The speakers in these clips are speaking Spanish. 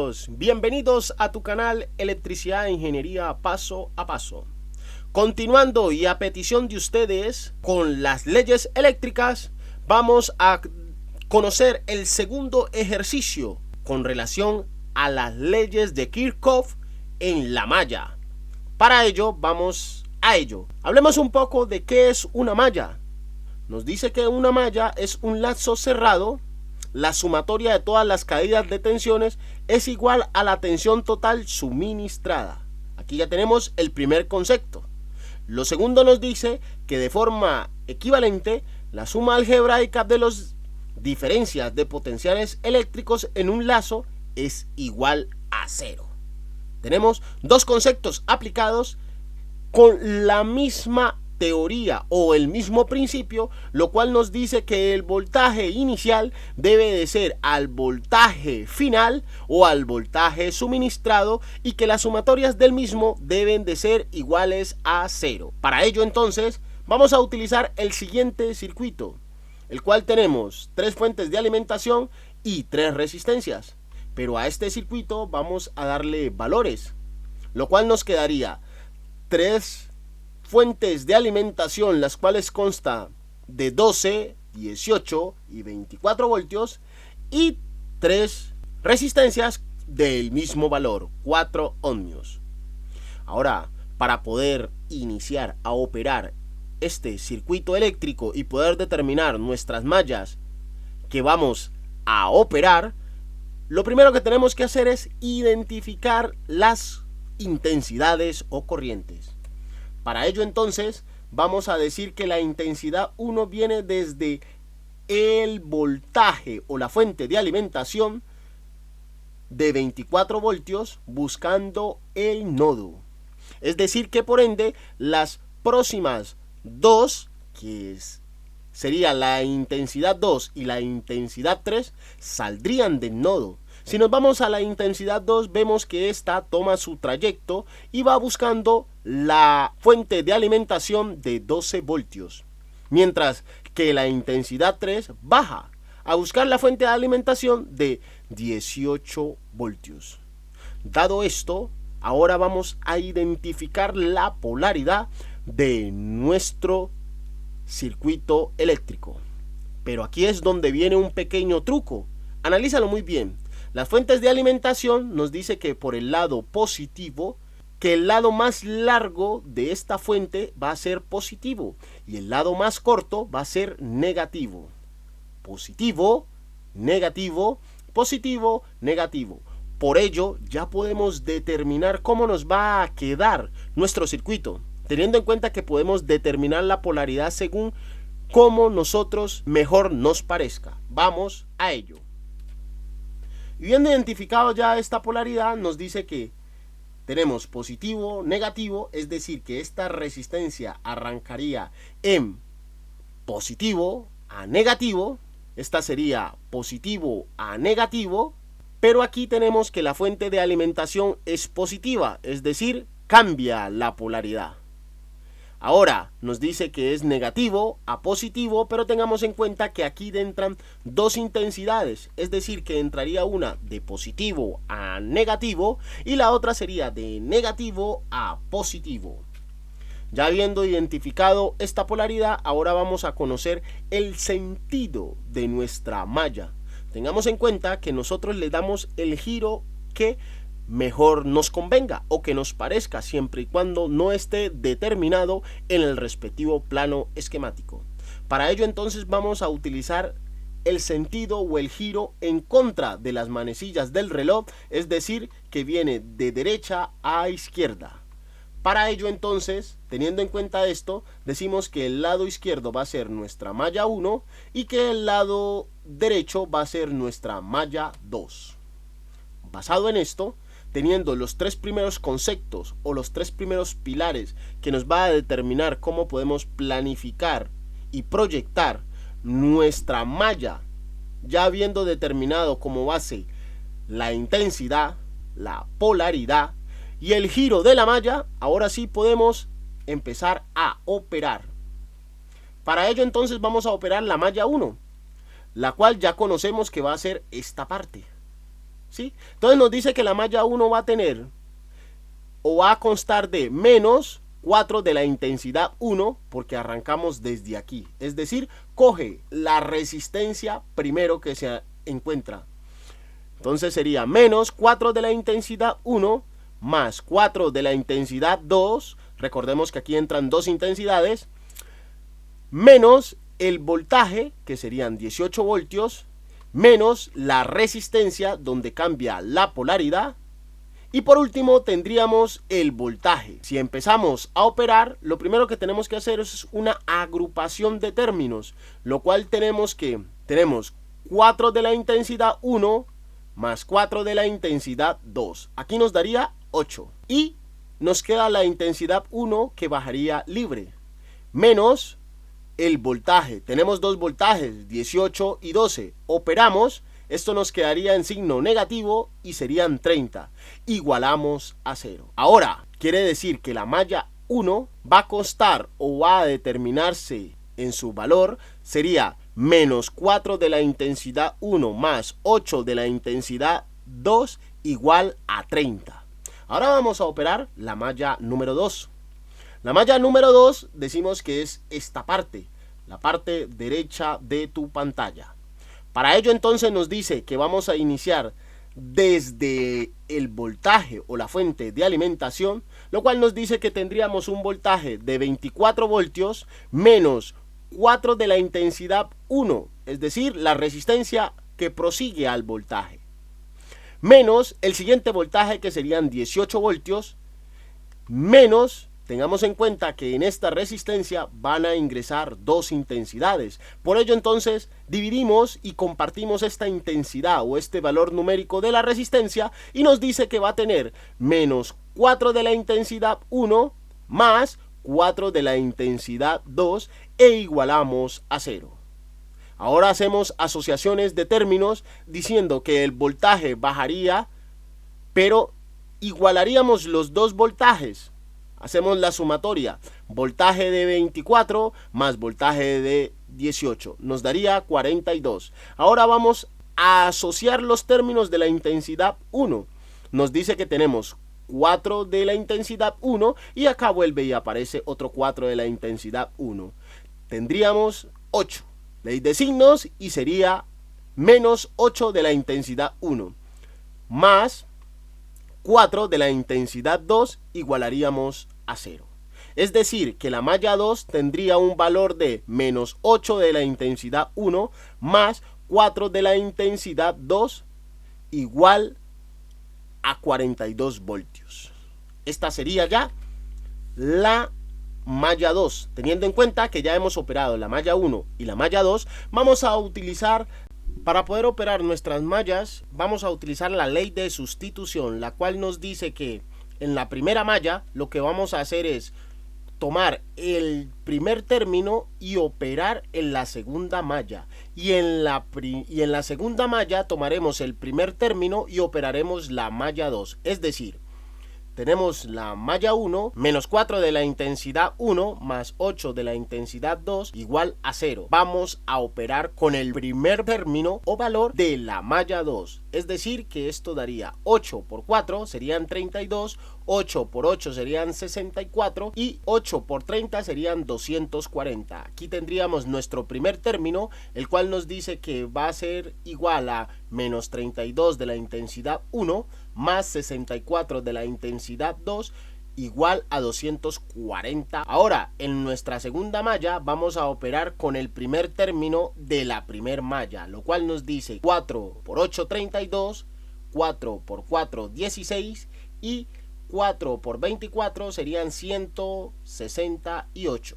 amigos, bienvenidos a tu canal Electricidad e Ingeniería Paso a Paso. Continuando y a petición de ustedes con las leyes eléctricas, vamos a conocer el segundo ejercicio con relación a las leyes de Kirchhoff en la malla. Para ello, vamos a ello. Hablemos un poco de qué es una malla. Nos dice que una malla es un lazo cerrado. La sumatoria de todas las caídas de tensiones es igual a la tensión total suministrada. Aquí ya tenemos el primer concepto. Lo segundo nos dice que de forma equivalente, la suma algebraica de las diferencias de potenciales eléctricos en un lazo es igual a 0. Tenemos dos conceptos aplicados con la misma teoría o el mismo principio, lo cual nos dice que el voltaje inicial debe de ser al voltaje final o al voltaje suministrado y que las sumatorias del mismo deben de ser iguales a 0. Para ello entonces vamos a utilizar el siguiente circuito, el cual tenemos 3 fuentes de alimentación y 3 resistencias, pero a este circuito vamos a darle valores, lo cual nos quedaría 3 fuentes de alimentación, las cuales consta de 12, 18 y 24 voltios, y 3 resistencias del mismo valor, 4 ohmios. Ahora, para poder iniciar a operar este circuito eléctrico y poder determinar nuestras mallas que vamos a operar, lo primero que tenemos que hacer es identificar las intensidades o corrientes. Para ello entonces vamos a decir que la intensidad 1 viene desde el voltaje o la fuente de alimentación de 24 voltios buscando el nodo. Es decir que por ende las próximas dos, sería la intensidad 2 y la intensidad 3, saldrían del nodo. Si nos vamos a la intensidad 2, vemos que esta toma su trayecto y va buscando la fuente de alimentación de 12 voltios. Mientras que la intensidad 3 baja a buscar la fuente de alimentación de 18 voltios. Dado esto, ahora vamos a identificar la polaridad de nuestro circuito eléctrico. Pero aquí es donde viene un pequeño truco. Analízalo muy bien. Las fuentes de alimentación nos dice que por el lado positivo, que el lado más largo de esta fuente va a ser positivo y el lado más corto va a ser negativo. Positivo, negativo, positivo, negativo. Por ello ya podemos determinar cómo nos va a quedar nuestro circuito, teniendo en cuenta que podemos determinar la polaridad según cómo nosotros mejor nos parezca. Vamos a ello. Y bien identificado ya esta polaridad, nos dice que tenemos positivo, negativo, es decir que esta resistencia arrancaría en positivo a negativo, esta sería positivo a negativo, pero aquí tenemos que la fuente de alimentación es positiva, es decir, cambia la polaridad. Ahora nos dice que es negativo a positivo, pero tengamos en cuenta que aquí entran dos intensidades, es decir que entraría una de positivo a negativo y la otra sería de negativo a positivo. Ya habiendo identificado esta polaridad, ahora vamos a conocer el sentido de nuestra malla. Tengamos en cuenta que nosotros le damos el giro que mejor nos convenga o que nos parezca, siempre y cuando no esté determinado en el respectivo plano esquemático. Para ello entonces vamos a utilizar el sentido o el giro en contra de las manecillas del reloj, es decir que viene de derecha a izquierda. Para ello entonces, teniendo en cuenta esto, decimos que el lado izquierdo va a ser nuestra malla 1 y que el lado derecho va a ser nuestra malla 2. Basado en esto, teniendo los 3 primeros conceptos o los 3 primeros pilares que nos va a determinar cómo podemos planificar y proyectar nuestra malla, ya habiendo determinado como base la intensidad, la polaridad y el giro de la malla, ahora sí podemos empezar a operar. Para ello entonces vamos a operar la malla 1, la cual ya conocemos que va a ser esta parte. ¿sí? Entonces nos dice que la malla 1 va a tener o va a constar de menos 4 de la intensidad 1, porque arrancamos desde aquí. Es decir, coge la resistencia primero que se encuentra. Entonces sería menos 4 de la intensidad 1 más 4 de la intensidad 2. Recordemos que aquí entran dos intensidades. Menos el voltaje, que serían 18 voltios, menos la resistencia, donde cambia la polaridad. Y por último tendríamos el voltaje. Si empezamos a operar, lo primero que tenemos que hacer es una agrupación de términos, lo cual tenemos 4 de la intensidad 1 más 4 de la intensidad 2. Aquí nos daría 8. Y nos queda la intensidad 1 que bajaría libre, menos el voltaje. Tenemos dos voltajes, 18 y 12. Operamos. Esto nos quedaría en signo negativo y serían 30. Igualamos a 0. Ahora, quiere decir que la malla 1 va a constar o va a determinarse en su valor. Sería menos 4 de la intensidad 1 más 8 de la intensidad 2 igual a 30. Ahora vamos a operar la malla número 2. La malla número 2 decimos que es esta parte, la parte derecha de tu pantalla. Para ello entonces nos dice que vamos a iniciar desde el voltaje o la fuente de alimentación, lo cual nos dice que tendríamos un voltaje de 24 voltios menos 4 de la intensidad 1, es decir, la resistencia que prosigue al voltaje, menos el siguiente voltaje que serían 18 voltios, menos... Tengamos en cuenta que en esta resistencia van a ingresar dos intensidades. Por ello entonces dividimos y compartimos esta intensidad o este valor numérico de la resistencia y nos dice que va a tener menos 4 de la intensidad 1 más 4 de la intensidad 2 e igualamos a 0. Ahora hacemos asociaciones de términos diciendo que el voltaje bajaría, pero igualaríamos los dos voltajes. Hacemos la sumatoria, voltaje de 24 más voltaje de 18, nos daría 42. Ahora vamos a asociar los términos de la intensidad 1. Nos dice que tenemos 4 de la intensidad 1 y acá vuelve y aparece otro 4 de la intensidad 1. Tendríamos 8, ley de signos, y sería menos 8 de la intensidad 1 más 4 de la intensidad 2 igualaríamos a 0. Es decir, que la malla 2 tendría un valor de menos 8 de la intensidad 1 más 4 de la intensidad 2 igual a 42 voltios. Esta sería ya la malla 2. Teniendo en cuenta que ya hemos operado la malla 1 y la malla 2, vamos a utilizar... Para poder operar nuestras mallas, vamos a utilizar la ley de sustitución, la cual nos dice que en la primera malla lo que vamos a hacer es tomar el primer término y operar en la segunda malla. Y en la segunda malla tomaremos el primer término y operaremos la malla 2. Es decir, tenemos la malla 1, menos 4 de la intensidad 1 más 8 de la intensidad 2 igual a 0. Vamos a operar con el primer término o valor de la malla 2. Es decir, que esto daría 8 por 4 serían 32, 8 por 8 serían 64 y 8 por 30 serían 240. Aquí tendríamos nuestro primer término, el cual nos dice que va a ser igual a menos 32 de la intensidad 1 más 64 de la intensidad 2 igual a 240. Ahora, en nuestra segunda malla vamos a operar con el primer término de la primer malla, lo cual nos dice 4 por 8, 32, 4 por 4, 16 y 4 por 24 serían 168.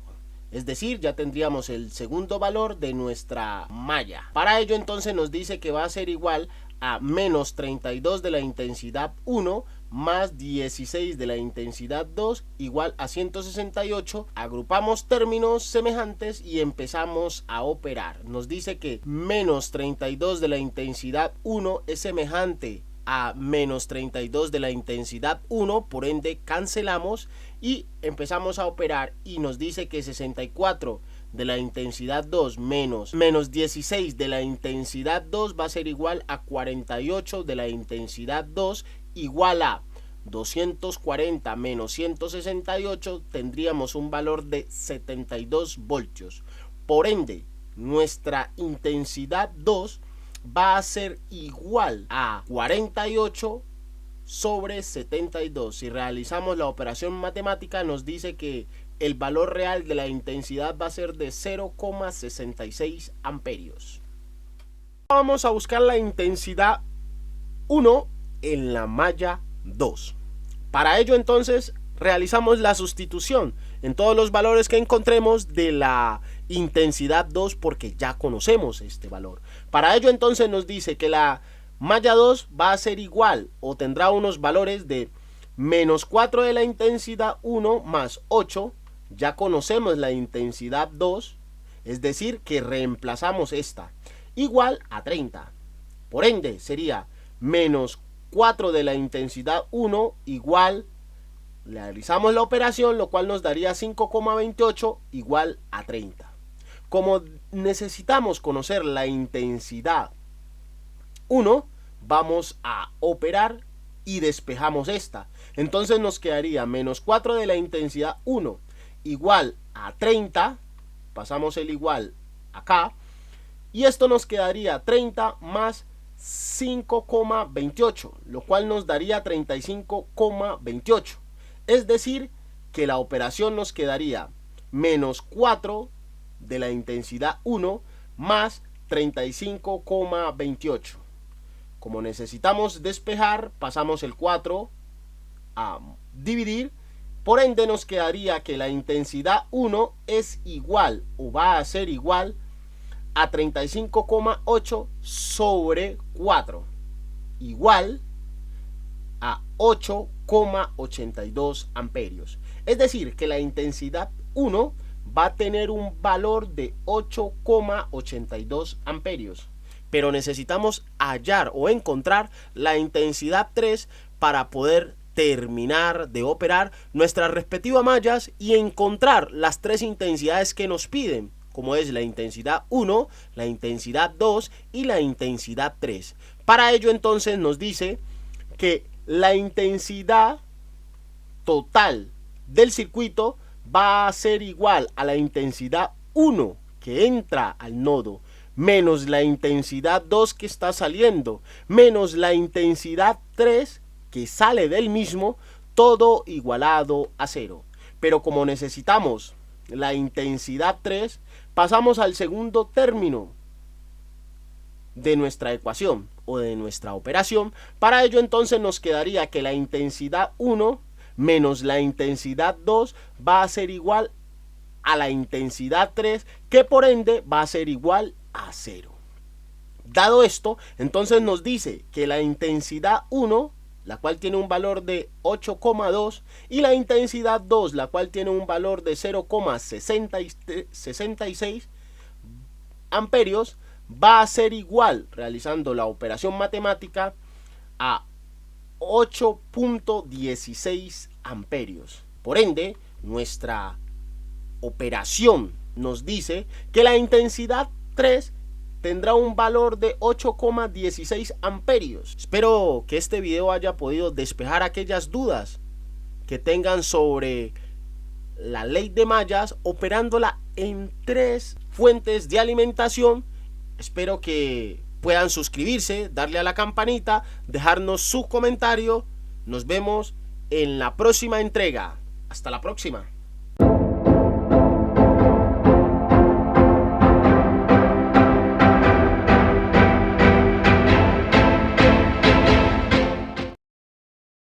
Es decir, ya tendríamos el segundo valor de nuestra malla. Para ello entonces nos dice que va a ser igual a menos 32 de la intensidad 1 más 16 de la intensidad 2 igual a 168. Agrupamos términos semejantes y empezamos a operar. Nos dice que menos 32 de la intensidad 1 es semejante a menos 32 de la intensidad 1, por ende cancelamos y empezamos a operar y nos dice que 64 de la intensidad 2 menos 16 de la intensidad 2 va a ser igual a 48 de la intensidad 2 igual a 240 menos 168, tendríamos un valor de 72 voltios. Por ende, nuestra intensidad 2 va a ser igual a 48 sobre 72. Si realizamos la operación matemática, nos dice que el valor real de la intensidad va a ser de 0,66 amperios. Vamos a buscar la intensidad 1 en la malla 2. Para ello entonces realizamos la sustitución en todos los valores que encontremos de la intensidad 2 porque ya conocemos este valor. Para ello entonces nos dice que la malla 2 va a ser igual o tendrá unos valores de menos 4 de la intensidad 1 más 8. Ya conocemos la intensidad 2, es decir que reemplazamos esta igual a 30. Por ende sería menos 4 de la intensidad 1 igual, realizamos la operación, lo cual nos daría 5,28 igual a 30. Como necesitamos conocer la intensidad 1, vamos a operar y despejamos esta. Entonces nos quedaría menos 4 de la intensidad 1 igual a 30, pasamos el igual acá, y esto nos quedaría 30 más 5,28, lo cual nos daría 35,28. Es decir, que la operación nos quedaría menos 4 de la intensidad 1 más 35,28. Como necesitamos despejar, pasamos el 4 a dividir. Por ende nos quedaría que la intensidad 1 es igual o va a ser igual a 35,8 sobre 4 igual a 8,82 amperios. Es decir, que la intensidad 1 va a tener un valor de 8,82 amperios. Pero necesitamos hallar o encontrar la intensidad 3 para poder terminar de operar nuestras respectivas mallas y encontrar las tres intensidades que nos piden, como es la intensidad 1, la intensidad 2 y la intensidad 3. Para ello entonces nos dice que la intensidad total del circuito va a ser igual a la intensidad 1 que entra al nodo, menos la intensidad 2 que está saliendo, menos la intensidad 3 que sale del mismo, todo igualado a 0. Pero como necesitamos la intensidad 3, pasamos al segundo término de nuestra ecuación o de nuestra operación. Para ello entonces nos quedaría que la intensidad 1 menos la intensidad 2 va a ser igual a la intensidad 3, que por ende va a ser igual a 0. Dado esto, entonces nos dice que la intensidad 1, la cual tiene un valor de 8,2, y la intensidad 2, la cual tiene un valor de 0,66 amperios, va a ser igual, realizando la operación matemática, a 8,16 amperios. Por ende, nuestra operación nos dice que la intensidad 3 tendrá un valor de 8,16 amperios. Espero que este video haya podido despejar aquellas dudas que tengan sobre la ley de mallas operándola en 3 fuentes de alimentación. Espero que puedan suscribirse, darle a la campanita, dejarnos su comentario. Nos vemos en la próxima entrega. Hasta la próxima.